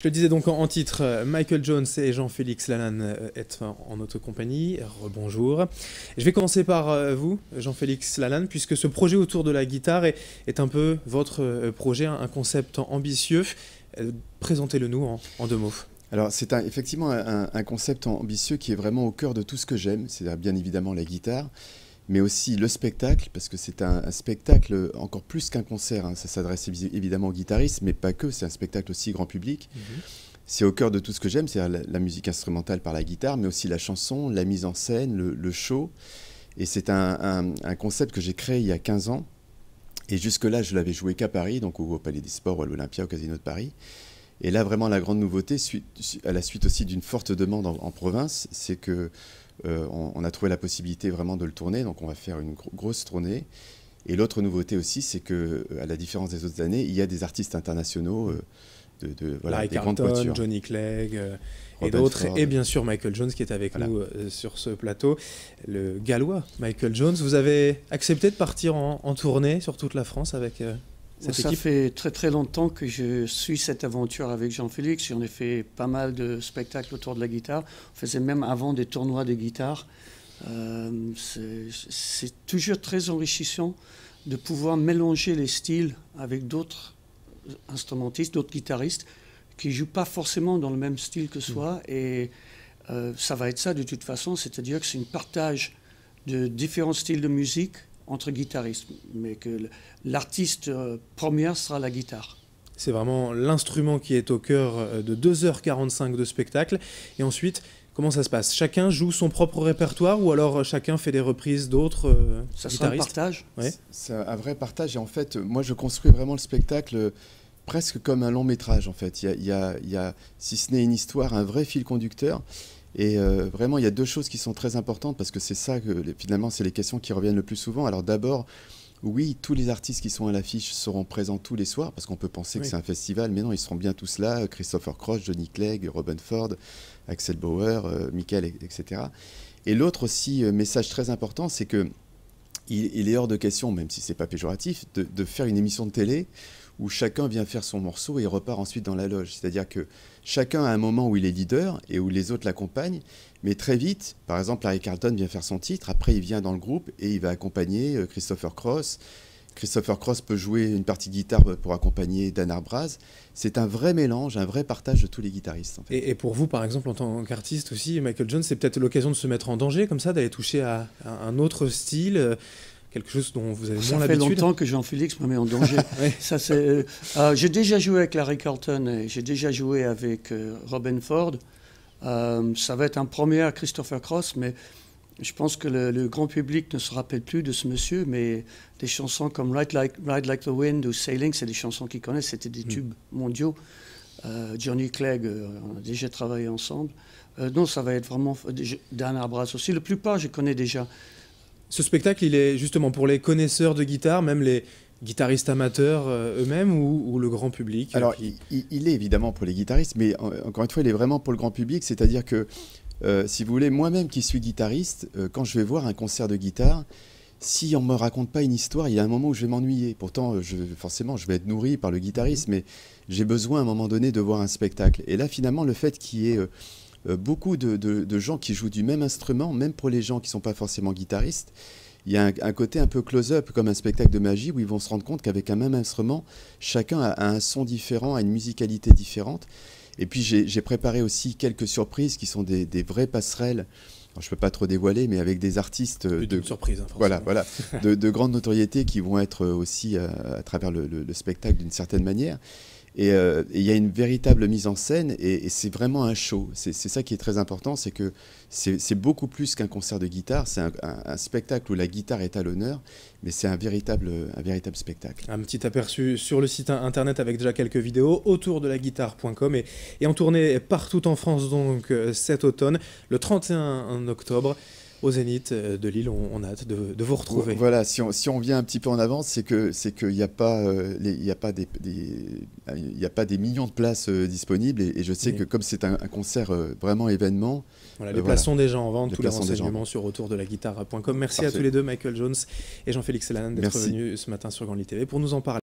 Je le disais donc en titre, Michael Jones et Jean-Félix Lalanne est en notre compagnie. Rebonjour. Je vais commencer par vous, Jean-Félix Lalanne, puisque ce projet autour de la guitare est un peu votre projet, un concept ambitieux. Présentez-le nous en deux mots. Alors c'est effectivement un concept ambitieux qui est vraiment au cœur de tout ce que j'aime, c'est bien évidemment la guitare, mais aussi le spectacle, parce que c'est un spectacle encore plus qu'un concert, hein. Ça s'adresse évidemment aux guitaristes, mais pas que, c'est un spectacle aussi grand public. C'est au cœur de tout ce que j'aime, c'est-à-dire la musique instrumentale par la guitare, mais aussi la chanson, la mise en scène, le show. Et c'est un concept que j'ai créé il y a 15 ans, et jusque-là je l'avais joué qu'à Paris, donc au Palais des Sports, ou à l'Olympia, au Casino de Paris. Et là, vraiment, la grande nouveauté, à la suite aussi d'une forte demande en province, c'est que on a trouvé la possibilité vraiment de le tourner. Donc, on va faire une grosse tournée. Et l'autre nouveauté aussi, c'est que, à la différence des autres années, il y a des artistes internationaux voilà, des grandes Carlton, pointures. Johnny Clegg et Robin d'autres. Ford. Et bien sûr, Michael Jones qui est avec Voilà. nous sur ce plateau. Le Gallois, Michael Jones. Vous avez accepté de partir en tournée sur toute la France avec cette Ça équipe? fait très très longtemps que je suis cette aventure avec Jean-Félix. J'en ai fait pas mal de spectacles autour de la guitare. On faisait même avant des tournois de guitare. C'est toujours très enrichissant de pouvoir mélanger les styles avec d'autres instrumentistes, d'autres guitaristes qui ne jouent pas forcément dans le même style que soi. Et ça va être ça de toute façon, c'est-à-dire que c'est un partage de différents styles de musique entre guitaristes, mais que l'artiste première sera la guitare. C'est vraiment l'instrument qui est au cœur de 2h45 de spectacle. Et ensuite, comment ça se passe? Chacun joue son propre répertoire ou alors chacun fait des reprises d'autres Ça sera un guitaristes? partage. Ouais. C'est un vrai partage. Et en fait, moi, je construis vraiment le spectacle presque comme un long métrage, en fait. Il y a, si ce n'est une histoire, un vrai fil conducteur. Et vraiment, il y a deux choses qui sont très importantes parce que c'est ça que finalement, c'est les questions qui reviennent le plus souvent. Alors d'abord, oui, tous les artistes qui sont à l'affiche seront présents tous les soirs parce qu'on peut penser que c'est un festival, mais non, ils seront bien tous là. Christopher Cross, Johnny Clegg, Robin Ford, Axel Bauer, Michael, etc. Et l'autre aussi message très important, c'est que il est hors de question, même si c'est pas péjoratif, de faire une émission de télé où chacun vient faire son morceau et repart ensuite dans la loge. C'est-à-dire que chacun a un moment où il est leader et où les autres l'accompagnent, mais très vite, par exemple, Larry Carlton vient faire son titre, après il vient dans le groupe et il va accompagner Christopher Cross. Christopher Cross peut jouer une partie de guitare pour accompagner Dan Arbraz. C'est un vrai mélange, un vrai partage de tous les guitaristes. En fait. Et pour vous, par exemple, en tant qu'artiste aussi, Michael Jones, c'est peut-être l'occasion de se mettre en danger comme ça, d'aller toucher à un autre style, quelque chose dont vous avez moins l'habitude. Ça fait longtemps que Jean-Félix me met en danger. Ouais. J'ai déjà joué avec Larry Carlton et j'ai déjà joué avec Robin Ford. Ça va être un premier à Christopher Cross, mais je pense que le grand public ne se rappelle plus de ce monsieur, mais des chansons comme Ride Like the Wind ou Sailing, c'est des chansons qu'ils connaissent, c'était des tubes mondiaux. Johnny Clegg, on a déjà travaillé ensemble. Non, ça va être vraiment Dan Arbraz aussi. La plupart, je connais déjà. Ce spectacle, il est justement pour les connaisseurs de guitare, même les guitaristes amateurs eux-mêmes ou le grand public? Alors, il est évidemment pour les guitaristes, mais encore une fois, il est vraiment pour le grand public. C'est-à-dire que, si vous voulez, moi-même qui suis guitariste, quand je vais voir un concert de guitare, si on ne me raconte pas une histoire, il y a un moment où je vais m'ennuyer. Pourtant, forcément, je vais être nourri par le guitariste, mais j'ai besoin à un moment donné de voir un spectacle. Et là, finalement, le fait qu'il y ait beaucoup de gens qui jouent du même instrument, même pour les gens qui ne sont pas forcément guitaristes, il y a un côté un peu close-up, comme un spectacle de magie, où ils vont se rendre compte qu'avec un même instrument, chacun a un son différent, a une musicalité différente. Et puis j'ai préparé aussi quelques surprises qui sont des vraies passerelles. Alors, je ne peux pas trop dévoiler, mais avec des artistes surprise, hein, voilà, de grande notoriété qui vont être aussi à travers le spectacle d'une certaine manière. Et il y a une véritable mise en scène et c'est vraiment un show. C'est ça qui est très important, c'est que c'est beaucoup plus qu'un concert de guitare. C'est un spectacle où la guitare est à l'honneur, mais c'est un véritable spectacle. Un petit aperçu sur le site internet avec déjà quelques vidéos autour de la guitare.com et en tournée partout en France donc cet automne, le 31 octobre. Au Zénith de Lille, on a hâte de vous retrouver. Voilà, si on vient un petit peu en avance, c'est qu'il n'y a pas, des millions de places disponibles et je sais que comme c'est un concert vraiment événement... Voilà, les places sont déjà en vente, tous les renseignements renseignements sur autour-de-la-guitare.com. Merci Parfait. à tous les deux, Michael Jones et Jean-Félix Lalanne, d'être venus ce matin sur Grand Lille TV pour nous en parler.